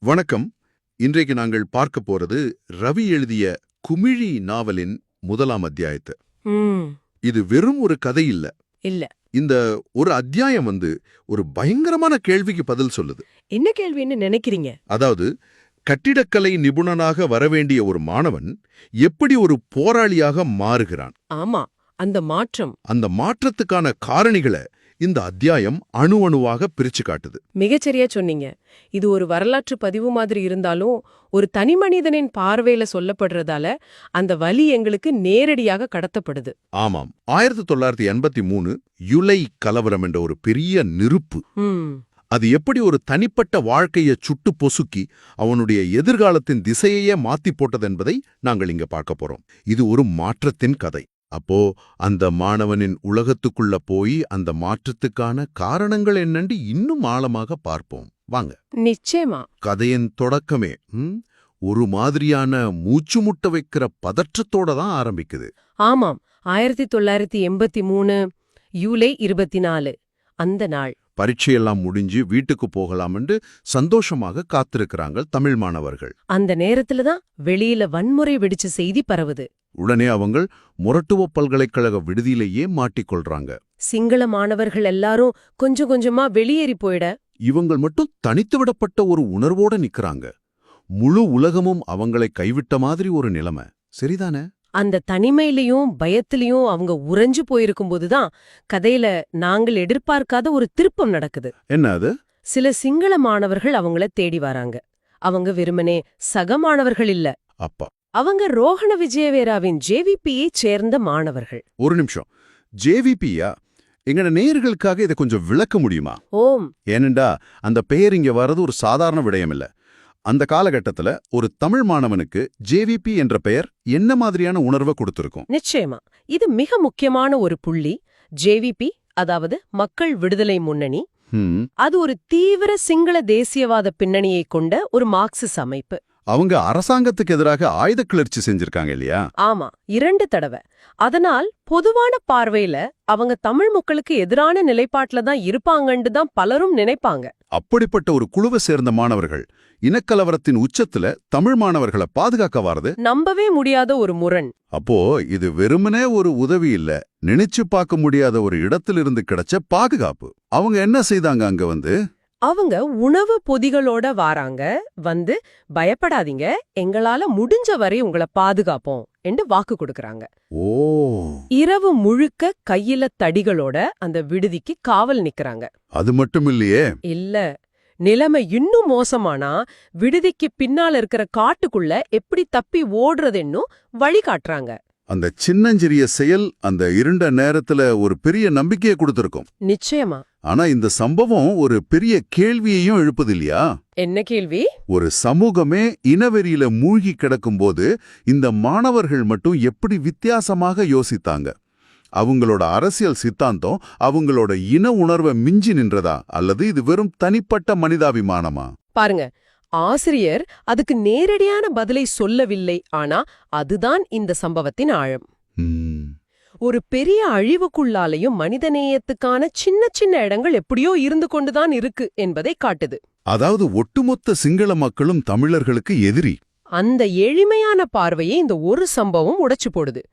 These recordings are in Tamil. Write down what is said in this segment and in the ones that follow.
வணக்கம். இன்றைக்கு நாங்கள் பார்க்க போறது ரவி எழுதிய குமிழி நாவலின் முதலாம் அத்தியாயத்தை. ம் இது வெறும் ஒரு கதை இல்ல. இல்ல. இந்த ஒரு அத்தியாயம் ஒரு பயங்கரமான கேள்விக்கு பதில் சொல்லுது. என்ன கேள்வின்னு நினைக்கிறீங்க? அதாவது, கட்டிடக்கலை நிபுணனாக வரவேண்டிய ஒரு மாணவன் எப்படி ஒரு போராளியாக மாறுகிறான்? ஆமா, அந்த மாற்றத்துக்கான காரணிகளை இந்த அத்தியாயம் அணு அணுவாக பிரிச்சு காட்டுது. மிகச்சரியா சொன்னீங்க. இது ஒரு வரலாற்று பதிவு மாதிரி இருந்தாலும் ஒரு தனி மனிதனின் பார்வையில சொல்லப்படுறதால அந்த வலி எங்களுக்கு நேரடியாக கடத்தப்படுது. ஆமாம், 1983 யுலை கலவரம் என்ற ஒரு பெரிய நெருப்பு. ம் அது எப்படி ஒரு தனிப்பட்ட வாழ்க்கையை சுட்டு பொசுக்கி அவனுடைய எதிர்காலத்தின் திசையையே மாத்தி போட்டது என்பதை நாங்கள் இங்க பார்க்க போறோம். இது ஒரு மாற்றத்தின் கதை. அப்போ அந்த மாணவனின் உலகத்துக்குள்ள போய் அந்த மாற்றத்துக்கான காரணங்கள் என்னன்னு இன்னும் ஆழமாக பார்ப்போம். வாங்க. நிச்சயமா. கதையின் தொடக்கமே ஒரு மாதிரியான மூச்சு முட்ட வைக்கிற பதற்றத்தோட தான் ஆரம்பிக்குது. ஆமாம், 1983 யூலை 24 அந்த நாள். பரீட்சையெல்லாம் முடிஞ்சு வீட்டுக்கு போகலாம்னு சந்தோஷமாக காத்திருக்கிறாங்க தமிழ் மாணவர்கள். அந்த நேரத்துல தான் வெளியில வன்முறை வெடிச்ச செய்தி பரவுது. உடனே அவங்க மொரட்டுவ பல்கலைக்கழக விடுதியிலேயே மாட்டிக்கொள்றாங்க. சிங்கள மாணவர்கள் எல்லாரும் கொஞ்சம் கொஞ்சமா வெளியேறி போயிட, இவங்க மட்டும் தனித்து விடப்பட்ட ஒரு உணர்வோட நிக்கறாங்க. முழு உலகமும் அவங்களை கைவிட்ட மாதிரி ஒரு நிலைமை. சரிதானே? அந்த தனிமையிலையும் பயத்திலையும் அவங்க உறைஞ்சு போயிருக்கும்போதுதான் கதையில நாங்கள் எதிர்பார்க்காத ஒரு திருப்பம் நடக்குது. என்ன அது? சில சிங்கள மாணவர்கள் அவங்கள தேடி வராங்க. அவங்க வெறுமனே சக மாணவர்கள் இல்ல. அப்பா, அவங்க ரோஹண விஜயவேராவின் ஜேவிபியை சேர்ந்த மாணவர்கள். ஒரு நிமிஷம். ஜேவிபியா? எங்கட நேயர்களுக்காக இதை கொஞ்சம் விளக்க முடியுமா? ஓம். ஏனெண்டா அந்த பெயர் இங்க வர்றது ஒரு சாதாரண விடயம் இல்ல. அந்த காலகட்டத்துல ஒரு தமிழ் மாணவனுக்கு ஜேவிபி என்ற பெயர் என்ன மாதிரியான உணர்வை கொடுத்திருக்கும்? நிச்சயமா, இது மிக முக்கியமான ஒரு புள்ளி. ஜேவிபி, அதாவது மக்கள் விடுதலை முன்னணி, அது ஒரு தீவிர சிங்கள தேசியவாத பின்னணியை கொண்ட ஒரு மார்க்சிஸ்ட் அமைப்பு. அவங்க அரசாங்கத்துக்கு எதிராக ஆயுத கிளர்ச்சி செஞ்சிருக்காங்க இல்லையா? ஆமா, 2 தடவை. அதனால் பொதுவான பார்வையில அவங்க தமிழ் மக்களுக்கு எதிரான நிலைப்பாட்டுல தான் இருப்பாங்கன்னு தான் பலரும் நினைப்பாங்க. அப்படிப்பட்ட ஒரு குழுவை சேர்ந்த மாணவர்கள் இனக்கலவரத்தின் உச்சத்துல தமிழ் மாணவர்களை பாதுகாக்க வாரது நம்பவே முடியாத ஒரு முரண். அப்போ இது வெறுமனே ஒரு உதவி இல்ல, நினைச்சு பார்க்க முடியாத ஒரு இடத்திலிருந்து கிடைச்ச பாதுகாப்பு. அவங்க என்ன செய்தாங்க? அவங்க உணவு பொதிகளோட வாராங்க. பயப்படாதீங்க, எங்களால முடிஞ்ச வரை உங்களை பாதுகாப்போம் என்று வாக்கு கொடுக்கறாங்க. ஓ. இரவு முழுக்க கையில தடிகளோட அந்த விடுதிக்கு காவல் நிக்கறாங்க. அது மட்டும் இல்லையே. இல்ல, நிலைமை இன்னும் மோசமானா விடுதிக்கு பின்னால இருக்கிற காட்டுக்குள்ள எப்படி தப்பி ஓடுறதுன்னு வழி காட்டுறாங்க. அந்த சின்னஞ்சிறிய செயல் அந்த இருண்ட நேரத்துல ஒரு பெரிய நம்பிக்கையை கொடுத்திருக்கும். நிச்சயமா. ஆனா இந்த சம்பவம் ஒரு பெரிய கேள்வியையும் எழுப்புது இல்லையா? என்ன கேள்வி? ஒரு சமூகமே இனவெறியில மூழ்கி கிடக்கும்போது இந்த மாணவர்கள் மட்டும் எப்படி வித்தியாசமாக யோசித்தாங்க? அவங்களோட அரசியல் சித்தாந்தம் அவங்களோட இன உணர்வை மிஞ்சி நின்றதா, அல்லது இது வெறும் தனிப்பட்ட மனிதாபிமானமா? பாருங்க, ஆசிரியர் அதுக்கு நேரடியான பதிலை சொல்லவில்லை. ஆனா அதுதான் இந்த சம்பவத்தின் ஆழம். ஒரு பெரிய அழிவுக்குள்ளாலையும் மனிதநேயத்துக்கான சின்ன சின்ன இடங்கள் எப்படியோ இருந்து கொண்டுதான் இருக்கு என்பதை காட்டுது. அதாவது ஒட்டுமொத்த சிங்கள மக்களும் தமிழர்களுக்கு எதிரி. அந்த எளிமையான பார்வையை இந்த ஒரு சம்பவம் உடைச்சு போடுது.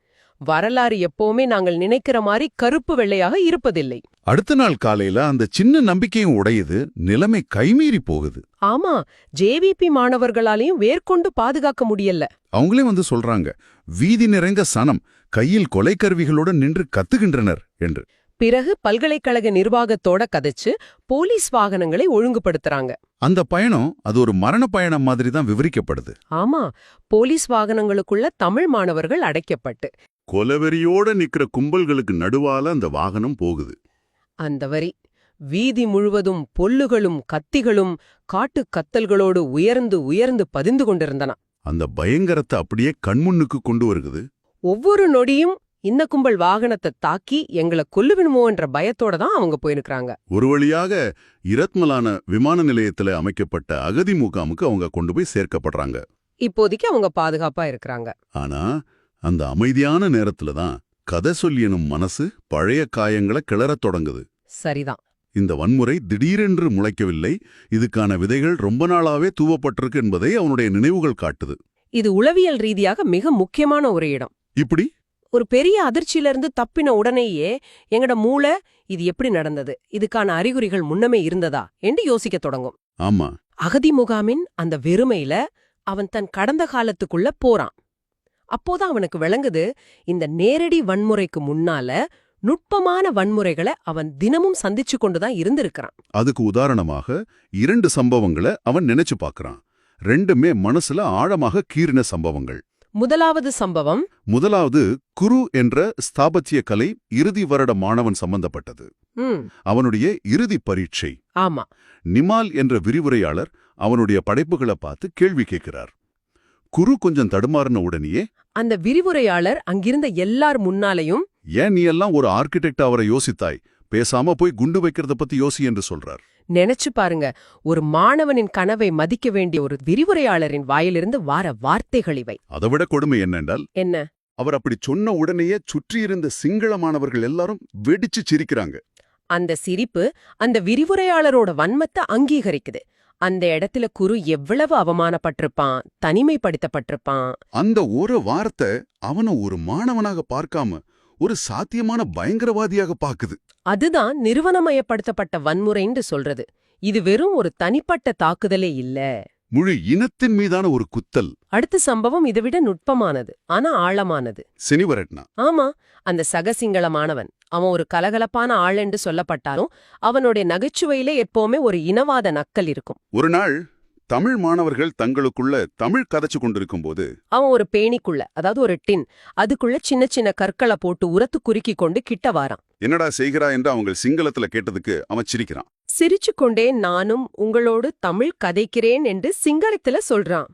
வரலாறு எப்பவுமே நாங்கள் நினைக்கிற மாதிரி கருப்பு வெள்ளையாக இருப்பதில்லை. அடுத்த நாள் காலையில அந்த சின்ன நம்பிக்கையும் உடையுது, நிலைமை கைமீறி போகுது. ஆமா, ஜேவிபி மாணவர்களாலையும் வேர்கொண்டு பாதுகாக்க முடியல. அவங்களே சொல்றாங்க, வீதி நிறைந்த சனம் கையில் கொலைக்கருவிகளுடன் நின்று கத்துகின்றனர் என்று. பிறகு பல்கலைக்கழக நிர்வாகத்தோட கதைச்சு போலீஸ் வாகனங்களை ஒழுங்குபடுத்துறாங்க. அந்த பயணம் அது ஒரு மரண பயணம் மாதிரி தான் விவரிக்கப்படுது. ஆமா, போலீஸ் வாகனங்களுக்குள்ள தமிழ் மாணவர்கள் அடைக்கப்பட்டு கொலவெறியோட நிக்கிற கும்பல்களுக்கு நடுவால அந்த வாகனம் போகுது. அந்த வரி வீதி முழுவதும் பொல்லுகளும் கத்திகளும் காட்டு கத்தல்களோடு உயர்ந்து உயர்ந்து பதிந்து கொண்டிருந்தன. அந்த பயங்கரத்தை அப்படியே கண்முன்னுக்கு கொண்டு வருகுது. ஒவ்வொரு நொடியும் இந்த கும்பல் வாகனத்தை தாக்கி எங்களை கொல்லுவிடுமோன்ற பயத்தோட தான் அவங்க போயிருக்காங்க. ஒரு வழியாக இரத்மலான விமான நிலையத்துல அமைக்கப்பட்ட அகதி முகாமுக்கு அவங்க கொண்டு போய் சேர்க்கப்படுறாங்க. இப்போதைக்கு அவங்க பாதுகாப்பா இருக்கிறாங்க. ஆனா அந்த அமைதியான நேரத்துல தான் கதை சொல்லியனும் மனசு பழைய காயங்களை கிளறத் தொடங்குது. சரிதான். இந்த வன்முறை திடீரென்று முளைக்கவில்லை, இதுக்கான விதைகள் ரொம்ப நாளாவே தூவப்பட்டிருக்கு என்பதை அவனுடைய நினைவுகள் காட்டுது. இது உளவியல் ரீதியாக மிக முக்கியமான ஒரு இடம். இப்படி ஒரு பெரிய அதிர்ச்சியிலிருந்து தப்பின உடனேயே எங்கட மூளை இது எப்படி நடந்தது, இதுக்கான அறிகுறிகள் முன்னமே இருந்ததா என்று யோசிக்க தொடங்கும். ஆமா, அகதி முகாமின் அந்த வெறுமையில அவன் தன் கடந்த காலத்துக்குள்ள போறான். அப்போதான் அவனுக்கு விளங்குது, இந்த நேரடி வன்முறைக்கு முன்னால நுட்பமான வன்முறைகளை அவன் தினமும் சந்திச்சு கொண்டுதான் இருந்திருக்கிறான். அதுக்கு உதாரணமாக 2 சம்பவங்களை அவன் நினைச்சு பார்க்கறான். ரெண்டுமே மனசுல ஆழமாக கீறின சம்பவங்கள். முதலாவது சம்பவம், முதலாவது குரு என்ற ஸ்தாபத்திய கலை இறுதி வருட மாணவன் சம்பந்தப்பட்டது. அவனுடைய இறுதி பரீட்சை. ஆமா, நிமால் என்ற விரிவுரையாளர் அவனுடைய படைப்புகளை பார்த்து கேள்வி கேட்கிறார். குரு கொஞ்சம் தடுமாறின உடனேயே அந்த விரிவுரையாளர் அங்கிருந்த எல்லார் முன்னாலையும், ஏன் நீ எல்லாம் ஒரு ஆர்கிடெக்ட் அவரை யோசித்தாய், பேசாம போய் குண்டு வைக்கிறத பத்தி யோசி என்று சொல்றார். நினைச்சு பாருங்க, ஒரு மாணவனின் கனவை மதிக்க வேண்டிய ஒரு விரிவுரையாளரின் வாயிலிருந்து வார வார்த்தைகள் இவை. அதைவிட கொடுமை என்னென்றால், என்ன, அவர் அப்படி சொன்ன உடனேயே சுற்றியிருந்த சிங்கள மாணவர்கள் எல்லாரும் வெடிச்சு சிரிக்கிறாங்க. அந்த சிரிப்பு அந்த விரிவுரையாளரோட வன்மத்தை அங்கீகரிக்குது. அந்த இடத்துல குரு எவ்வளவு அவமானப்பட்டிருப்பான், தனிமைப்படுத்தப்பட்டிருப்பான். அந்த ஒரு வார்த்தை அவனை ஒரு மாணவனாக பார்க்காம ஒரு சாத்தியமான பயங்கரவாதியாக பாக்குது. அதுதான் நிறுவனமயப்படுத்தப்பட்ட வன்முறைன்னு சொல்றது. இது வெறும் ஒரு தனிப்பட்ட தாக்குதலே இல்ல, முழு இனத்தின் மீதான ஒரு குத்தல். அடுத்த சம்பவம் இதைவிட நுட்பமானது, ஆனா ஆழமானது. செனிவரட்னா, ஆமா, அந்த சகசிங்கள மாணவன், அவன் ஒரு கலகலப்பான ஆள் என்று சொல்லப்பட்டாலும் அவனுடைய நகைச்சுவையிலே எப்பவுமே ஒரு இனவாத நக்கல் இருக்கும். ஒரு நாள் தமிழ் மாணவர்கள் தங்களுக்குள்ள தமிழ் கதைச்சு கொண்டிருக்கும் போது அவன் ஒரு பேணிக்குள்ள, அதாவது ஒரு டின், அதுக்குள்ள சின்ன சின்ன கற்களை போட்டு உரத்து குறுக்கி கொண்டு கிட்ட வாரான். என்னடா செய்கிறா என்று அவங்க சிங்களத்துல கேட்டதுக்கு அவன் சிரிக்கிறான். சிரிச்சு கொண்டே நானும் உங்களோடு தமிழ் கதைக்கிறேன் என்று சிங்களத்துல சொல்றான்.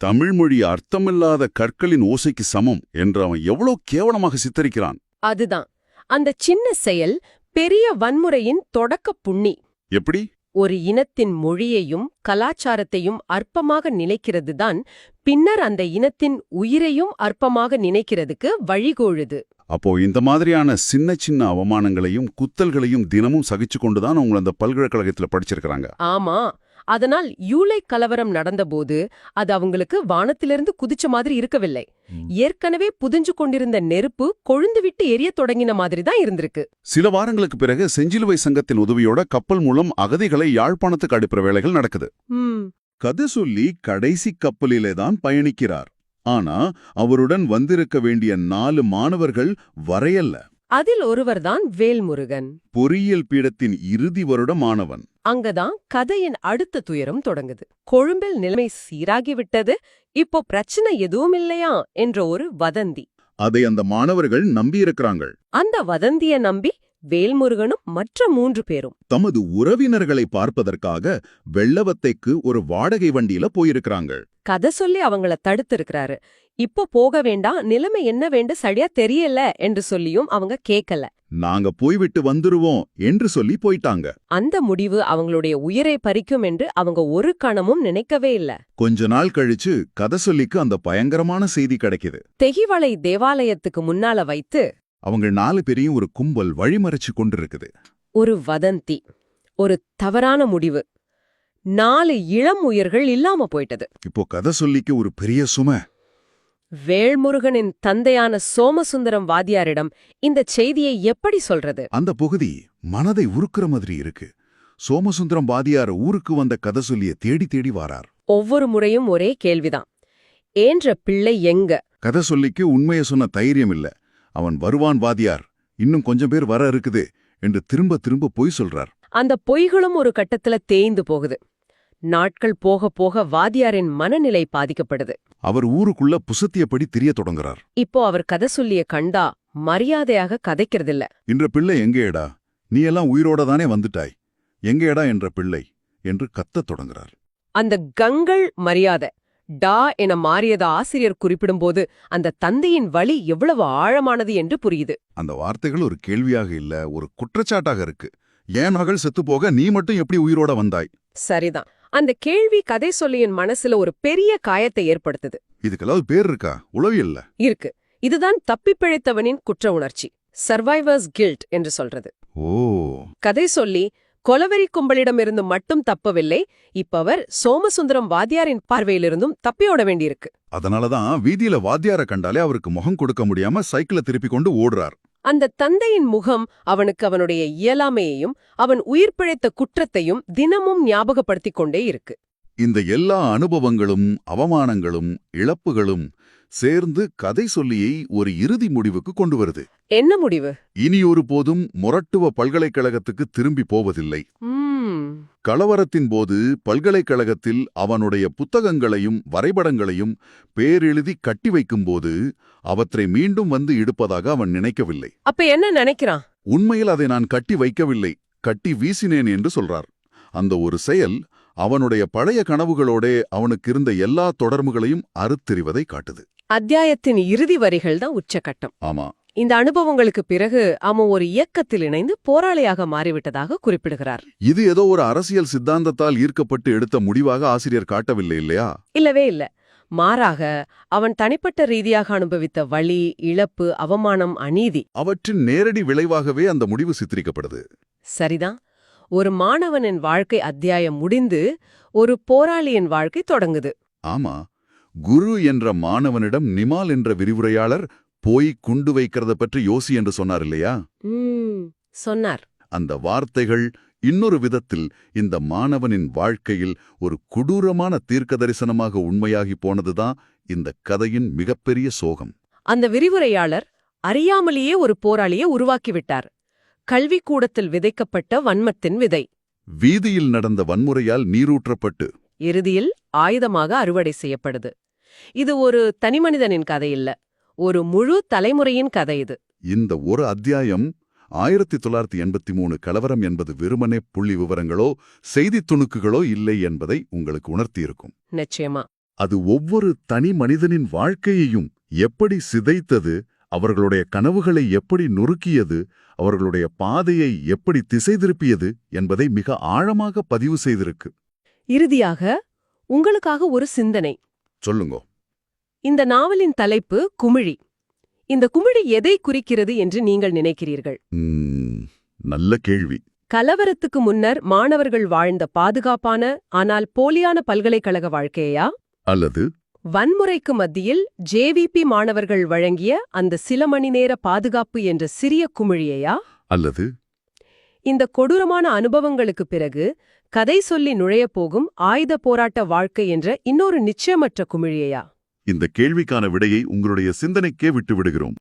தமிழ் மொழி அர்த்தமில்லாத கற்களின் ஓசைக்கு சமம் என்று அவன் எவ்வளவு கேவலமாக சித்தரிக்கிறான். அதுதான் அந்த சின்ன செயல் பெரிய வன்முறையின் தொடக்க புண்ணி. எப்படி? ஒரு இனத்தின் மொழியையும் கலாச்சாரத்தையும் அற்பமாக நினைக்கிறதுதான் பின்னர் அந்த இனத்தின் உயிரையும் அற்பமாக நினைக்கிறதுக்கு வழிகோழுது. அப்போ இந்த மாதிரியான சின்ன சின்ன அவமானங்களையும் குத்தல்களையும் தினமும் சகிச்சு கொண்டுதான் அவங்க அந்த பல்கலைக்கழகத்துல படிச்சிருக்கிறாங்க. ஆமா, அதனால் யூலை கலவரம் நடந்தபோது அது அவங்களுக்கு வானத்திலிருந்து குதிச்ச மாதிரி இருக்கவில்லை. ஏற்கனவே புதிஞ்சு கொண்டிருந்த நெருப்பு கொழுந்து விட்டு எரியத் தொடங்கின மாதிரி தான் இருந்திருக்கு. சில வாரங்களுக்கு பிறகு செஞ்சிலுவை சங்கத்தின் உதவியோட கப்பல் மூலம் அகதிகளை யாழ்ப்பாணத்துக்கு அனுப்புற வேலைகள் நடக்குது. கதை சொல்லி கடைசி கப்பலிலே தான் பயணிக்கிறார். ஆனா அவருடன் வந்திருக்க வேண்டிய 4 மாணவர்கள் வரையல்ல. அதில் ஒருவர்தான் வேல்முருகன், பொறியியல் பீடத்தின் இறுதி வருட மாணவன். அங்கதான் கதையின் அடுத்த துயரம் தொடங்குது. கொழும்பில் நிலைமை சீராகிவிட்டது, இப்போ பிரச்சனை எதுவும் இல்லையா என்ற ஒரு வதந்தி. அதை அந்த மாணவர்கள் நம்பியிருக்கிறாங்க. அந்த வதந்திய நம்பி வேல்முருகனும் மற்ற 3 பேரும் தமது உறவினர்களை பார்ப்பதற்காக வெள்ளவத்தைக்கு ஒரு வாடகை வண்டியில போயிருக்கிறாங்க. கதை சொல்லி அவங்கள தடுத்திருக்கிறாரு. இப்போ போக வேண்டாம், நிலைமை என்ன வேண்டு சரியா தெரியல என்று சொல்லியும் அவங்க கேட்கல. நாங்க போய்விட்டு வந்துருவோம் என்று சொல்லி போயிட்டாங்க. அந்த முடிவு அவங்களுடைய உயிரை பறிக்கும் என்று அவங்க ஒரு கணமும் நினைக்கவே இல்ல. கொஞ்ச நாள் கழிச்சு கதை சொல்லிக்கு அந்த பயங்கரமான செய்தி கிடைக்குது. தெகிவளை தேவாலயத்துக்கு முன்னால வைத்து அவங்க 4 பேரையும் ஒரு கும்பல் வழிமறைச்சு கொண்டிருக்குது. ஒரு வதந்தி, ஒரு தவறான முடிவு. 4 இளம் உயிர்கள் இல்லாம போயிட்டது. இப்போ கதை சொல்லிக்கு ஒரு பெரிய சுமை. வேல்முருகனின் தந்தையான சோமசுந்தரம் வாதியாரிடம் இந்த செய்தியை எப்படி சொல்றது? அந்த பகுதி மனதை உருக்குற மாதிரி இருக்கு. சோமசுந்தரம் வாதியார் ஊருக்கு வந்த கதை சொல்லிய தேடி தேடி வாரார். ஒவ்வொரு முறையும் ஒரே கேள்விதான், ஏன்ற பிள்ளை எங்க? கதை சொல்லிக்கு உண்மையை சொன்ன தைரியம் இல்ல. அவன் வருவான் வாதியார், இன்னும் கொஞ்சம் பேர் வர இருக்குது என்று திரும்ப திரும்ப பொய் சொல்றார். அந்த பொய்களும் ஒரு கட்டத்துல தேய்ந்து போகுது. நாட்கள் போக போக வாதியாரின் மனநிலை பாதிக்கப்படுது. அவர் ஊருக்குள்ள புசத்தியபடி திரிய தொடங்குறார். இப்போ அவர் கதை சொல்லிய கண்டா மரியாதையாக கதைக்கிறதில்ல. என்ற பிள்ளை எங்கேடா, நீ எல்லாம் உயிரோட தானே வந்துட்டாய், எங்கேடா என்ற பிள்ளை என்று கத்தத் தொடங்குறார். அந்த கங்கள் மரியாதை டா என மாறியத ஆசிரியர் குறிப்பிடும்போது அந்த தந்தையின் வலி எவ்வளவு ஆழமானது என்று புரியுது. அந்த வார்த்தைகள் ஒரு கேள்வியாக இல்ல, ஒரு குற்றச்சாட்டாக இருக்கு. ஏன் மகள் செத்து போக நீ மட்டும் எப்படி உயிரோட வந்தாய்? சரிதான். அந்த கேள்வி கதை சொல்லியின் மனசுல ஒரு பெரிய காயத்தை ஏற்படுத்துது. இதுக்கெல்லாம் பேர் இருக்கா? உளவியல்ல இருக்கு. இதுதான் தப்பிப்பிழைத்தவனின் குற்ற உணர்ச்சி, சர்வைவர்ஸ் கில்ட் என்று சொல்றது. ஓ, கதை சொல்லி கொலவெறி கும்பலிடமிருந்து மட்டும் தப்பவில்லை, இப்ப அவர் சோமசுந்தரம் வாத்தியாரின் பார்வையிலிருந்தும் தப்பியோட வேண்டியிருக்கு. அதனாலதான் வீதியில வாத்தியார கண்டாலே அவருக்கு முகம் கொடுக்க முடியாம சைக்கிளை திருப்பி கொண்டு ஓடுறார். அந்த தந்தையின் முகம் அவனுக்கு அவனுடைய இயலாமையையும் அவன் உயிர் பிழைத்த குற்றத்தையும் தினமும் ஞாபகப்படுத்திக் கொண்டே இருக்கு. இந்த எல்லா அனுபவங்களும் அவமானங்களும் இழப்புகளும் சேர்ந்து கதை சொல்லியை ஒரு இறுதி முடிவுக்கு கொண்டு வருது. என்ன முடிவு? இனி ஒரு போதும் மொரட்டுவ பல்கலைக்கழகத்துக்கு திரும்பி போவதில்லை. கலவரத்தின் போது பல்கலைக்கழகத்தில் அவனுடைய புத்தகங்களையும் வரைபடங்களையும் பேரெழுதி கட்டி வைக்கும்போது அவற்றை மீண்டும் வந்து எடுப்பதாக அவன் நினைக்கவில்லை. அப்ப என்ன நினைக்கிறான்? உண்மையில் அதை நான் கட்டி வைக்கவில்லை, கட்டி வீசினேன் என்று சொல்றார். அந்த ஒரு செயல் அவனுடைய பழைய கனவுகளோட அவனுக்கு இருந்த எல்லா தொடர்புகளையும் அறுத்தெறிவதை காட்டுது. அத்தியாயத்தின் இறுதி வரிகள் தான் உச்சகட்டம். ஆமா, இந்த அனுபவங்களுக்கு பிறகு அவன் ஒரு இயக்கத்தில் இணைந்து போராளியாக மாறிவிட்டதாக குறிப்பிடுகிறார். இது ஏதோ ஒரு அரசியல் சித்தாந்தத்தால் ஈர்க்கப்பட்டு எடுத்த முடிவாக ஆசிரியர் காட்டவில்லை இல்லையா? இல்லவே இல்ல. மாறாக அவன் தனிப்பட்ட ரீதியாக அனுபவித்த வலி, இழப்பு, அவமானம், அநீதி அவற்றின் நேரடி விளைவாகவே அந்த முடிவு சித்தரிக்கப்படுது. சரிதான். ஒரு மாணவனின் வாழ்க்கை அத்தியாயம் முடிந்து ஒரு போராளியின் வாழ்க்கை தொடங்குது. ஆமா, குரு என்ற மாணவனிடம் நிமால் என்ற விரிவுரையாளர் போய் குண்டு வைக்கிறத பற்றி யோசி என்று சொன்னார் இல்லையா? சொன்னார். அந்த வார்த்தைகள் இன்னொரு விதத்தில் இந்த மாணவனின் வாழ்க்கையில் ஒரு கொடூரமான தீர்க்க தரிசனமாக உண்மையாகி போனதுதான் இந்த கதையின் மிகப்பெரிய சோகம். அந்த விரிவுரையாளர் அறியாமலேயே ஒரு போராளியை உருவாக்கிவிட்டார். கல்விக்கூடத்தில் விதைக்கப்பட்ட வன்மத்தின் விதை வீதியில் நடந்த வன்முறையால் நீரூற்றப்பட்டு இறுதியில் ஆயுதமாக அறுவடை செய்யப்படுது. இது ஒரு தனிமனிதனின் கதை இல்ல, ஒரு முழு தலைமுறையின் கதை. இது இந்த ஒரு அத்தியாயம் 1983 கலவரம் என்பது வெறுமனே புள்ளி விவரங்களோ செய்தித் துணுக்குகளோ இல்லை என்பதை உங்களுக்கு உணர்த்தியிருக்கும். நிச்சயமா அது ஒவ்வொரு தனி மனிதனின் வாழ்க்கையையும் எப்படி சிதைத்தது, அவர்களுடைய கனவுகளை எப்படி நொறுக்கியது, அவர்களுடைய பாதையை எப்படி திசை திருப்பியது என்பதை மிக ஆழமாக பதிவு செய்திருக்கு. இறுதியாக உங்களுக்காக ஒரு சிந்தனை. சொல்லுங்க. இந்த நாவலின் தலைப்பு குமிழி. இந்த குமிழி எதை குறிக்கிறது என்று நீங்கள் நினைக்கிறீர்கள்? நல்ல கேள்வி. கலவரத்துக்கு முன்னர் மாணவர்கள் வாழ்ந்த பாதுகாப்பான ஆனால் போலியான பல்கலைக்கழக வாழ்க்கையா, அல்லது வன்முறைக்கு மத்தியில் ஜேவிபி மாணவர்கள் வழங்கிய அந்த சில மணி நேர பாதுகாப்பு என்ற சிறிய குமிழியையா, அல்லது இந்த கொடூரமான அனுபவங்களுக்கு பிறகு கதை சொல்லி நுழையப் போகும் ஆயுத போராட்ட வாழ்க்கை என்ற இன்னொரு நிச்சயமற்ற குமிழியையா? இந்த கேள்விக்கான விடையை உங்களுடைய சிந்தனைக்கே விட்டு விடுகிறோம்.